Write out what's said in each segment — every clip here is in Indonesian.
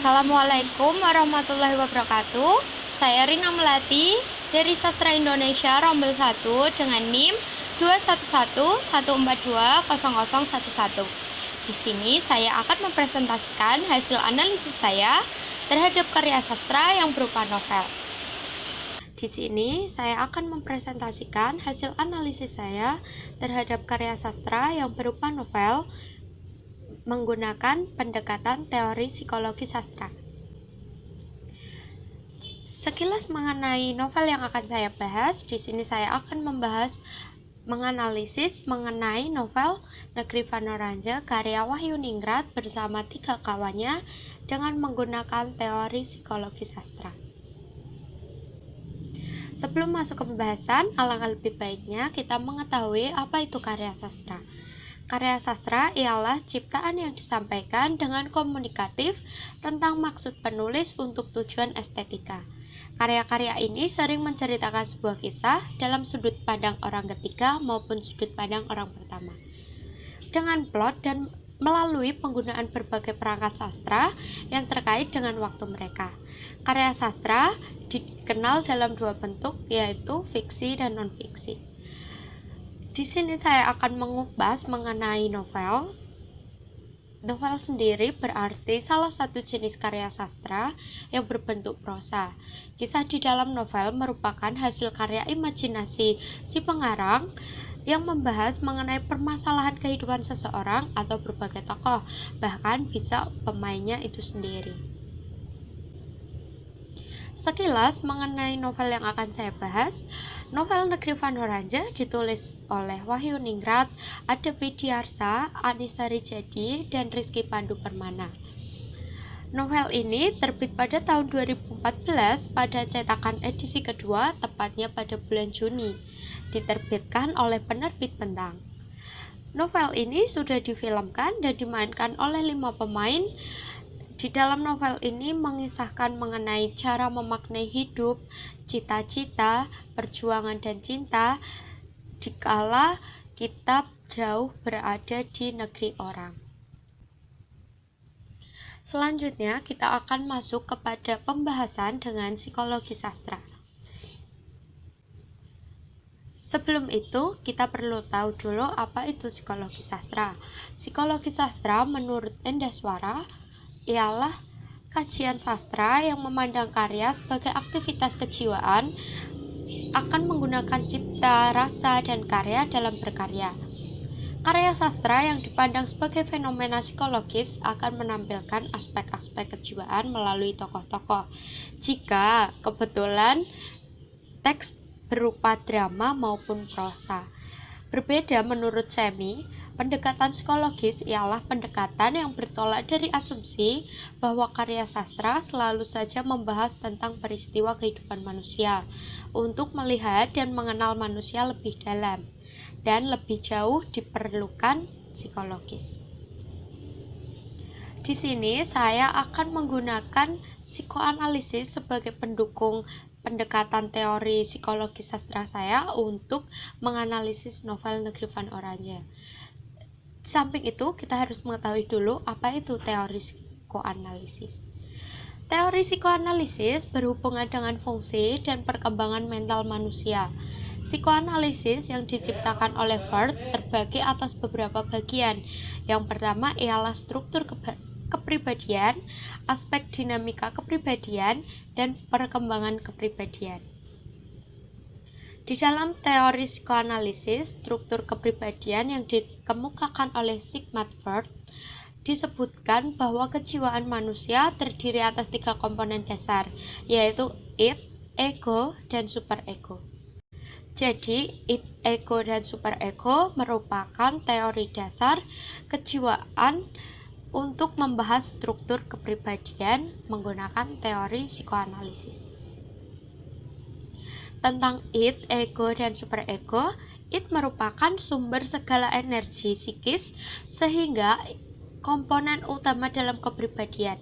Assalamualaikum warahmatullahi wabarakatuh. Saya Rina Melati dari Sastra Indonesia Rombel 1 dengan NIM 21114200011. Di sini saya akan mempresentasikan hasil analisis saya terhadap karya sastra yang berupa novel. Di sini saya akan mempresentasikan hasil analisis saya terhadap karya sastra yang berupa novel menggunakan pendekatan teori psikologi sastra. Sekilas mengenai novel yang akan saya bahas, di sini saya akan menganalisis mengenai novel Negeri Vanoranja karya Wahyu Ningrat bersama 3 kawannya dengan menggunakan teori psikologi sastra. Sebelum masuk ke pembahasan, alangkah lebih baiknya kita mengetahui apa itu karya sastra. Karya sastra ialah ciptaan yang disampaikan dengan komunikatif tentang maksud penulis untuk tujuan estetika. Karya-karya ini sering menceritakan sebuah kisah dalam sudut pandang orang ketiga maupun sudut pandang orang pertama, dengan plot dan melalui penggunaan berbagai perangkat sastra yang terkait dengan waktu mereka. Karya sastra dikenal dalam 2 bentuk, yaitu fiksi dan non-fiksi. Di sini saya akan mengupas mengenai novel. Novel sendiri berarti salah satu jenis karya sastra yang berbentuk prosa. Kisah di dalam novel merupakan hasil karya imajinasi si pengarang yang membahas mengenai permasalahan kehidupan seseorang atau berbagai tokoh, bahkan bisa pemainnya itu sendiri. Sekilas mengenai novel yang akan saya bahas, novel Negeri Vanoranja ditulis oleh Wahyu Ningrat, Ade Widiarsa, Anissa Rijadi, dan Rizky Pandu Permana. Novel ini terbit pada tahun 2014 pada cetakan edisi kedua, tepatnya pada bulan Juni, diterbitkan oleh penerbit Bentang. Novel ini sudah difilmkan dan dimainkan oleh 5 pemain. Di dalam novel ini mengisahkan mengenai cara memaknai hidup, cita-cita, perjuangan dan cinta dikala kita jauh berada di negeri orang. Selanjutnya kita akan masuk kepada pembahasan dengan psikologi sastra. Sebelum itu, kita perlu tahu dulu apa itu psikologi sastra. Psikologi sastra menurut Endaswara ialah kajian sastra yang memandang karya sebagai aktivitas kejiwaan, akan menggunakan cipta, rasa, dan karya dalam berkarya. Karya sastra yang dipandang sebagai fenomena psikologis akan menampilkan aspek-aspek kejiwaan melalui tokoh-tokoh. Jika kebetulan teks berupa drama maupun prosa. Berbeda menurut Semi, pendekatan psikologis ialah pendekatan yang bertolak dari asumsi bahwa karya sastra selalu saja membahas tentang peristiwa kehidupan manusia untuk melihat dan mengenal manusia lebih dalam dan lebih jauh diperlukan psikologis. Di sini saya akan menggunakan psikoanalisis sebagai pendukung pendekatan teori psikologi sastra saya untuk menganalisis novel Negeri Vanoranja. Di samping itu, kita harus mengetahui dulu apa itu teori psikoanalisis. Teori psikoanalisis berhubungan dengan fungsi dan perkembangan mental manusia. Psikoanalisis yang diciptakan oleh Freud terbagi atas beberapa bagian. Yang pertama ialah struktur kepribadian, aspek dinamika kepribadian, dan perkembangan kepribadian. Di dalam teori psikoanalisis, struktur kepribadian yang dikemukakan oleh Sigmund Freud disebutkan bahwa kejiwaan manusia terdiri atas 3 komponen dasar, yaitu id, ego, dan superego. Jadi, id, ego, dan superego merupakan teori dasar kejiwaan untuk membahas struktur kepribadian menggunakan teori psikoanalisis. Tentang id, ego, dan superego, id merupakan sumber segala energi psikis sehingga komponen utama dalam kepribadian.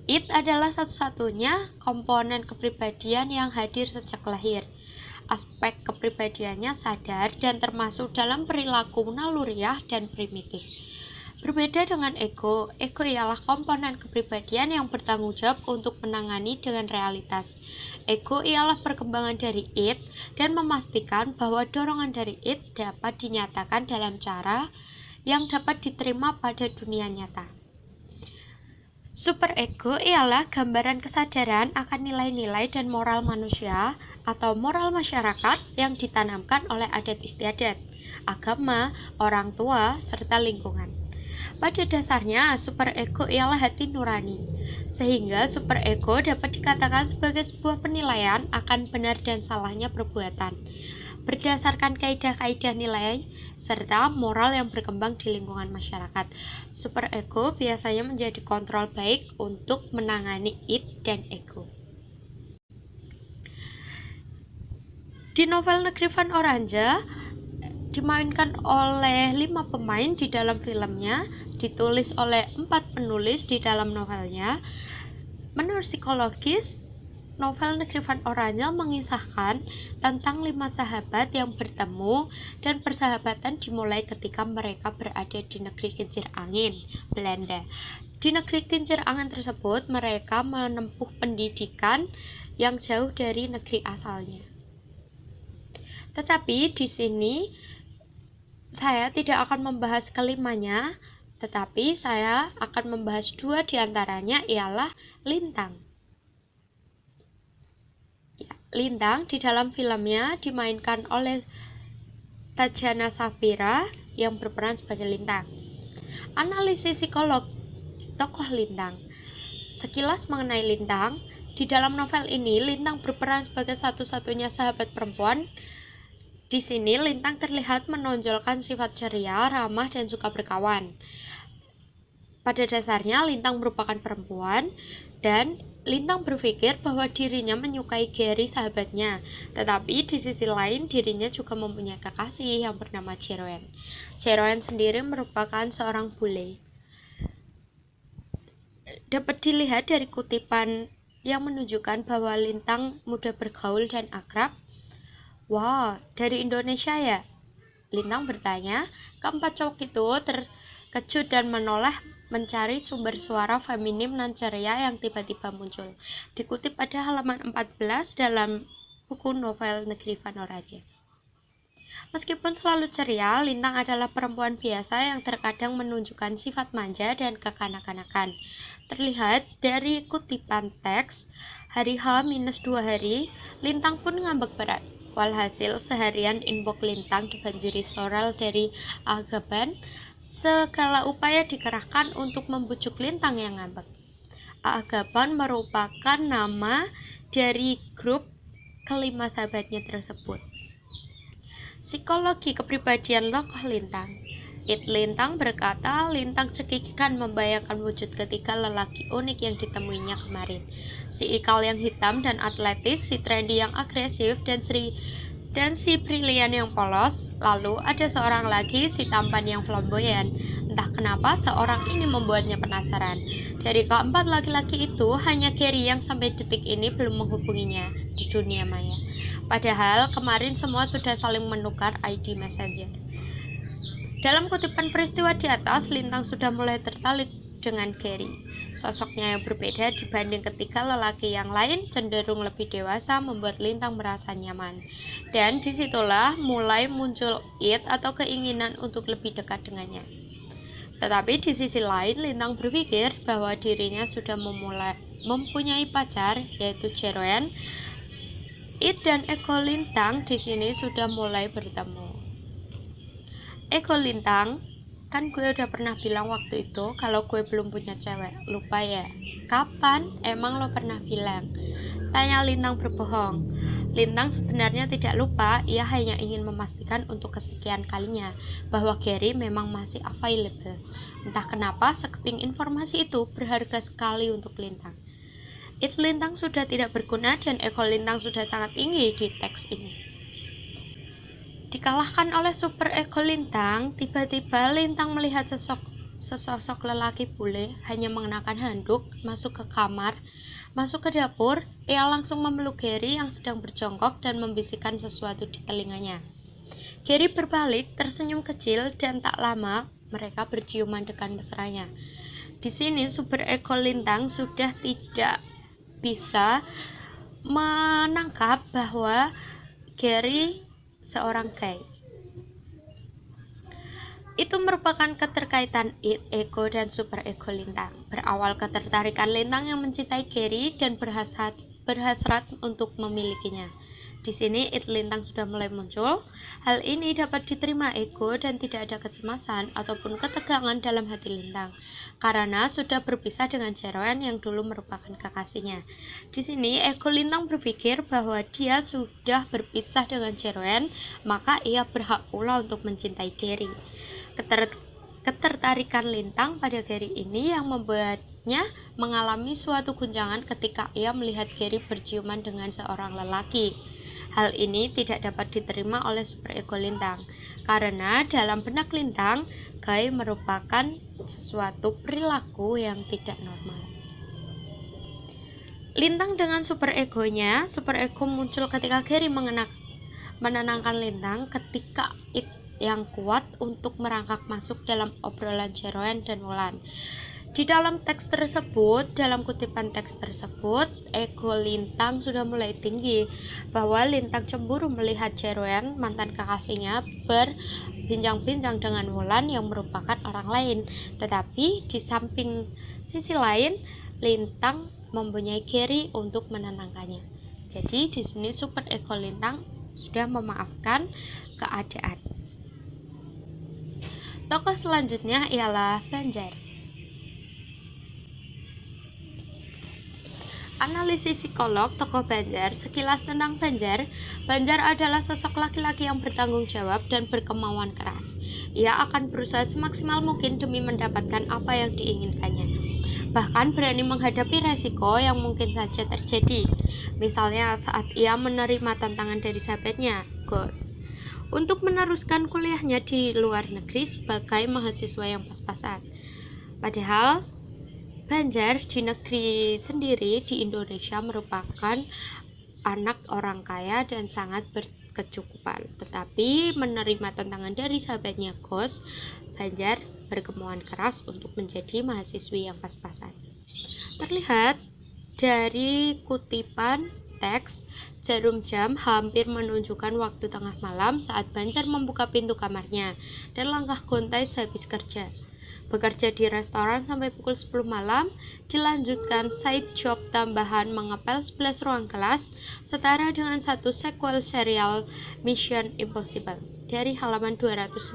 Id adalah satu-satunya komponen kepribadian yang hadir sejak lahir. Aspek kepribadiannya sadar dan termasuk dalam perilaku naluriah dan primitif. Berbeda dengan ego, ego ialah komponen kepribadian yang bertanggung jawab untuk menangani dengan realitas. Ego ialah perkembangan dari id dan memastikan bahwa dorongan dari id dapat dinyatakan dalam cara yang dapat diterima pada dunia nyata. Superego ialah gambaran kesadaran akan nilai-nilai dan moral manusia atau moral masyarakat yang ditanamkan oleh adat istiadat, agama, orang tua, serta lingkungan. Pada dasarnya, superego ialah hati nurani, sehingga superego dapat dikatakan sebagai sebuah penilaian akan benar dan salahnya perbuatan, berdasarkan kaidah-kaidah nilai serta moral yang berkembang di lingkungan masyarakat. Superego biasanya menjadi kontrol baik untuk menangani id dan ego. Di novel Negeri Van Oranje dimainkan oleh 5 pemain di dalam filmnya, ditulis oleh 4 penulis di dalam novelnya. Menurut psikologis, novel Negeri Van Oranje mengisahkan tentang 5 sahabat yang bertemu dan persahabatan dimulai ketika mereka berada di negeri kincir angin, Belanda. Di negeri kincir angin tersebut, mereka menempuh pendidikan yang jauh dari negeri asalnya. Tetapi di sini saya tidak akan membahas kelimanya, tetapi saya akan membahas 2 diantaranya ialah Lintang. Lintang di dalam filmnya dimainkan oleh Tajana Safira yang berperan sebagai Lintang. Analisis psikolog tokoh Lintang. Sekilas mengenai Lintang, di dalam novel ini Lintang berperan sebagai satu-satunya sahabat perempuan. Di sini Lintang terlihat menonjolkan sifat ceria, ramah, dan suka berkawan. Pada dasarnya Lintang merupakan perempuan dan Lintang berpikir bahwa dirinya menyukai Gary sahabatnya, tetapi di sisi lain dirinya juga mempunyai kekasih yang bernama Jeroen. Jeroen sendiri merupakan seorang bule. Dapat dilihat dari kutipan yang menunjukkan bahwa Lintang mudah bergaul dan akrab. Wah, dari Indonesia ya? Lintang bertanya. Keempat cowok itu terkejut dan menoleh mencari sumber suara feminim dan ceria yang tiba-tiba muncul. Dikutip pada halaman 14 dalam buku novel Negeri Van Oranje. Meskipun selalu ceria, Lintang adalah perempuan biasa yang terkadang menunjukkan sifat manja dan kekanak-kanakan. Terlihat dari kutipan teks, hari H-2 hari, Lintang pun ngambek berat. Walhasil seharian inbox Lintang dibanjiri sorel dari Agaban. Segala upaya dikerahkan untuk membujuk Lintang yang ngambek. Agaban merupakan nama dari grup kelima sahabatnya tersebut. Psikologi kepribadian tokoh Lintang. Lintang berkata, Lintang cekikikan membayangkan wujud ketiga lelaki unik yang ditemuinya kemarin. Si Ikal yang hitam dan atletis, si Trendy yang agresif, dan si Brilian yang polos. Lalu ada seorang lagi, si tampan yang flamboyan. Entah kenapa seorang ini membuatnya penasaran. Dari keempat laki-laki itu, hanya Gary yang sampai detik ini belum menghubunginya di dunia maya. Padahal kemarin semua sudah saling menukar ID Messenger. Dalam kutipan peristiwa di atas, Lintang sudah mulai tertarik dengan Gary. Sosoknya yang berbeda dibanding ketiga lelaki yang lain cenderung lebih dewasa membuat Lintang merasa nyaman. Dan disitulah mulai muncul id atau keinginan untuk lebih dekat dengannya. Tetapi di sisi lain, Lintang berpikir bahwa dirinya sudah mempunyai pacar, yaitu Jeroen. Id dan ego Lintang di sini sudah mulai bertemu. Ego Lintang, kan gue udah pernah bilang waktu itu kalau gue belum punya cewek. Lupa ya? Kapan emang lo pernah bilang? Tanya Lintang berbohong. Lintang sebenarnya tidak lupa, ia hanya ingin memastikan untuk kesekian kalinya bahwa Gary memang masih available. Entah kenapa sekeping informasi itu berharga sekali untuk Lintang. Lintang sudah tidak berguna dan ego Lintang sudah sangat tinggi di teks ini. Dikalahkan oleh super ego Lintang, tiba-tiba Lintang melihat sesosok lelaki bule hanya mengenakan handuk, masuk ke kamar, masuk ke dapur. Ia langsung memeluk Gary yang sedang berjongkok dan membisikkan sesuatu di telinganya. Gary berbalik, tersenyum kecil, dan tak lama mereka berciuman dengan mesranya. Di sini super ego Lintang sudah tidak bisa menangkap bahwa Gary seorang gay. Itu merupakan keterkaitan ego dan super ego Lintang. Berawal ketertarikan Lintang yang mencintai Gary dan berhasrat untuk memilikinya. Di sini Lintang sudah mulai muncul. Hal ini dapat diterima ego dan tidak ada kecemasan ataupun ketegangan dalam hati Lintang karena sudah berpisah dengan Jeroen yang dulu merupakan kekasihnya. Di sini ego Lintang berpikir bahwa dia sudah berpisah dengan Jeroen, maka ia berhak pula untuk mencintai Gary. Ketertarikan Lintang pada Gary ini yang membuatnya mengalami suatu guncangan ketika ia melihat Gary berciuman dengan seorang lelaki. Hal ini tidak dapat diterima oleh super ego Lintang karena dalam benak Lintang, gay merupakan sesuatu perilaku yang tidak normal. Lintang dengan super egonya, super ego muncul ketika Gary menenangkan Lintang ketika yang kuat untuk merangkak masuk dalam obrolan Jeroen dan Wulan. Di dalam teks tersebut, dalam kutipan teks tersebut, ego Lintang sudah mulai tinggi bahwa Lintang cemburu melihat Jeroen, mantan kekasihnya, berbincang-bincang dengan Wulan yang merupakan orang lain. Tetapi di samping sisi lain, Lintang mempunyai Gary untuk menenangkannya. Jadi di sini super ego Lintang sudah memaafkan keadaan. Tokoh selanjutnya ialah Banjar. Analisis psikolog tokoh Banjar. Sekilas tentang Banjar. Banjar adalah sosok laki-laki yang bertanggung jawab dan berkemauan keras. Ia akan berusaha semaksimal mungkin demi mendapatkan apa yang diinginkannya. Bahkan berani menghadapi resiko yang mungkin saja terjadi. Misalnya saat ia menerima tantangan dari sahabatnya, Ghost, untuk meneruskan kuliahnya di luar negeri sebagai mahasiswa yang pas-pasan. Padahal Banjar di negeri sendiri di Indonesia merupakan anak orang kaya dan sangat berkecukupan. Tetapi menerima tantangan dari sahabatnya Ghost, Banjar berkemauan keras untuk menjadi mahasiswi yang pas-pasan. Terlihat dari kutipan teks, jarum jam hampir menunjukkan waktu tengah malam saat Banjar membuka pintu kamarnya dan langkah gontai sehabis kerja. Bekerja di restoran sampai pukul 10 malam, dilanjutkan side job tambahan mengepel 11 ruang kelas, setara dengan satu sequel serial Mission Impossible dari halaman 295.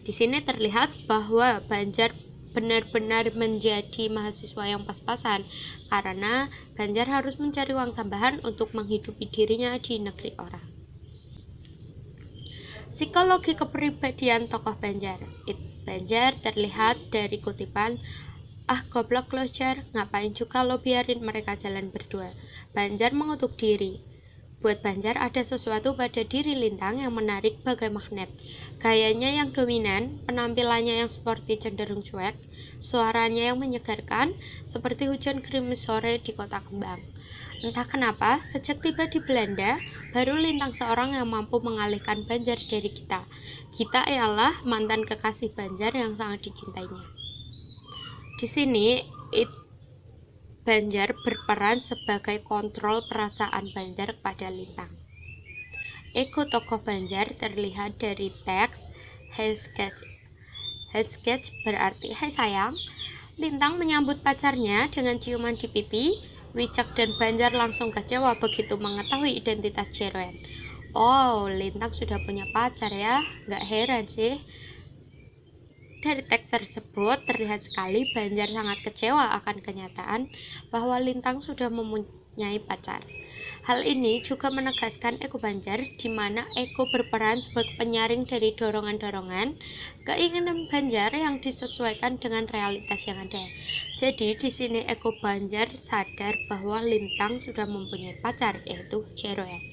Di sini terlihat bahwa Banjar benar-benar menjadi mahasiswa yang pas-pasan karena Banjar harus mencari uang tambahan untuk menghidupi dirinya di negeri orang. Psikologi kepribadian tokoh Banjar. Banjar terlihat dari kutipan, "Ah goblok lo Jar, ngapain juga lo biarin mereka jalan berdua." Banjar mengutuk diri. Buat Banjar ada sesuatu pada diri Lintang yang menarik bagai magnet. Gayanya yang dominan, penampilannya yang sporty cenderung cuek, suaranya yang menyegarkan, seperti hujan gerimis sore di kota kembang. Entah kenapa, sejak tiba di Belanda, baru Lintang seorang yang mampu mengalihkan Banjar dari kita. Kita ialah mantan kekasih Banjar yang sangat dicintainya. Di sini, Banjar berperan sebagai kontrol perasaan Banjar kepada Lintang. Ego tokoh Banjar terlihat dari teks Hey Sketch. Hey Sketch berarti Hai sayang. Lintang menyambut pacarnya dengan ciuman di pipi. Wicak dan Banjar langsung kecewa begitu mengetahui identitas Jeroen. Oh, Lintang sudah punya pacar ya, nggak heran sih. Dari teks tersebut terlihat sekali Banjar sangat kecewa akan kenyataan bahwa Lintang sudah mempunyai pacar. Hal ini juga menegaskan ego Banjar, di mana ego berperan sebagai penyaring dari dorongan-dorongan keinginan Banjar yang disesuaikan dengan realitas yang ada. Jadi di sini ego Banjar sadar bahwa Lintang sudah mempunyai pacar, yaitu Jeroen.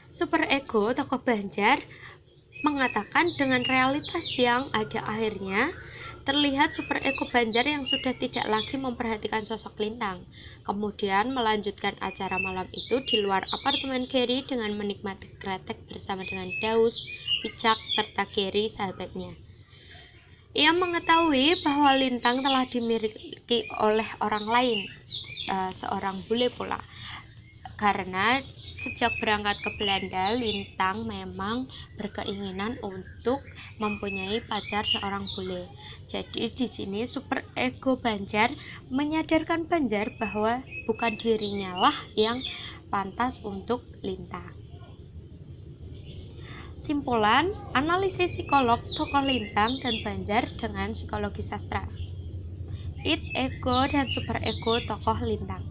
Super ego tokoh Banjar mengatakan dengan realitas yang ada akhirnya terlihat super ego Banjar yang sudah tidak lagi memperhatikan sosok Lintang. Kemudian melanjutkan acara malam itu di luar apartemen Gary dengan menikmati kretek bersama dengan Daus, Picak, serta Gary, sahabatnya. Ia mengetahui bahwa Lintang telah dimiliki oleh orang lain, seorang bule pula. Karena sejak berangkat ke Belanda, Lintang memang berkeinginan untuk mempunyai pacar seorang bule. Jadi di sini super ego Banjar menyadarkan Banjar bahwa bukan dirinya lah yang pantas untuk Lintang. Simpulan, analisis psikolog tokoh Lintang dan Banjar dengan psikologi sastra. Id, ego, dan super ego tokoh Lintang.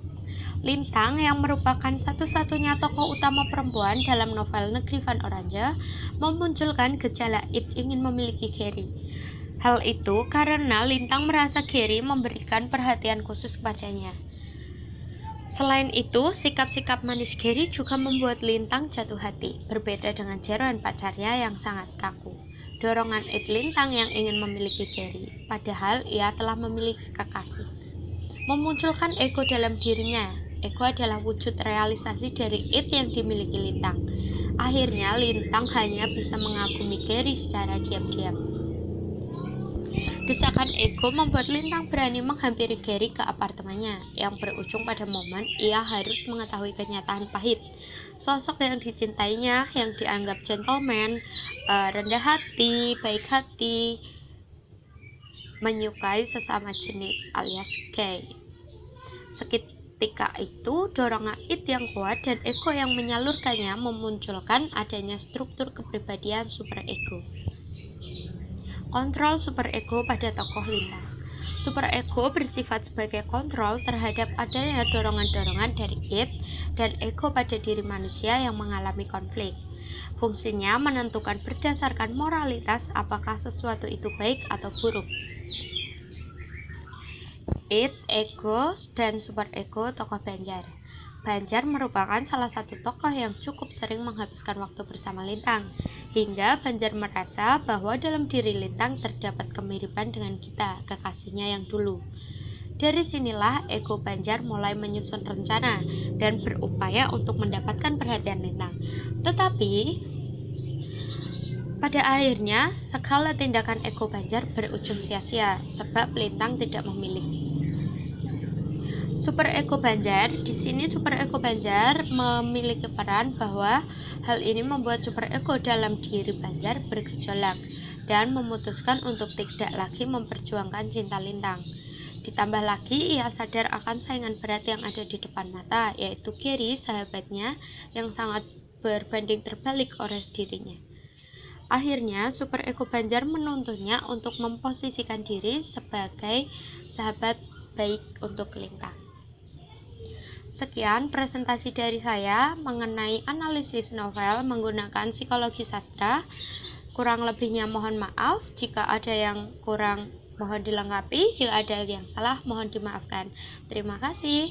Lintang yang merupakan satu-satunya tokoh utama perempuan dalam novel Negeri Van Oranje memunculkan gejala id ingin memiliki Gary. Hal itu karena Lintang merasa Gary memberikan perhatian khusus kepadanya. Selain itu, sikap-sikap manis Gary juga membuat Lintang jatuh hati, berbeda dengan Jeroen pacarnya yang sangat kaku. Dorongan id Lintang yang ingin memiliki Gary, padahal ia telah memiliki kekasih, memunculkan ego dalam dirinya. Ego adalah wujud realisasi dari id yang dimiliki Lintang. Akhirnya Lintang hanya bisa mengagumi Gary secara diam-diam. Desakan ego membuat Lintang berani menghampiri Gary ke apartemennya, yang berujung pada momen ia harus mengetahui kenyataan pahit. Sosok yang dicintainya, yang dianggap gentleman, rendah hati, baik hati, menyukai sesama jenis alias gay. Seketika itu, dorongan id yang kuat dan ego yang menyalurkannya memunculkan adanya struktur kepribadian superego. Kontrol superego pada tokoh Lintang. Superego bersifat sebagai kontrol terhadap adanya dorongan-dorongan dari id dan ego pada diri manusia yang mengalami konflik. Fungsinya menentukan berdasarkan moralitas apakah sesuatu itu baik atau buruk. Id, ego, dan superego tokoh Banjar. Banjar merupakan salah satu tokoh yang cukup sering menghabiskan waktu bersama Lintang, hingga Banjar merasa bahwa dalam diri Lintang terdapat kemiripan dengan kita, kekasihnya yang dulu. Dari sinilah ego Banjar mulai menyusun rencana dan berupaya untuk mendapatkan perhatian Lintang. Tetapi pada akhirnya, segala tindakan ego Banjar berujung sia-sia sebab Lintang tidak memilih. Superego Banjar, di sini superego Banjar memiliki peran bahwa hal ini membuat superego dalam diri Banjar bergejolak dan memutuskan untuk tidak lagi memperjuangkan cinta Lintang. Ditambah lagi ia sadar akan saingan berat yang ada di depan mata, yaitu Gary, sahabatnya yang sangat berbanding terbalik oleh dirinya. Akhirnya, superego Banjar menuntunnya untuk memposisikan diri sebagai sahabat baik untuk Lintang. Sekian presentasi dari saya mengenai analisis novel menggunakan psikologi sastra. Kurang lebihnya mohon maaf, jika ada yang kurang mohon dilengkapi, jika ada yang salah mohon dimaafkan. Terima kasih.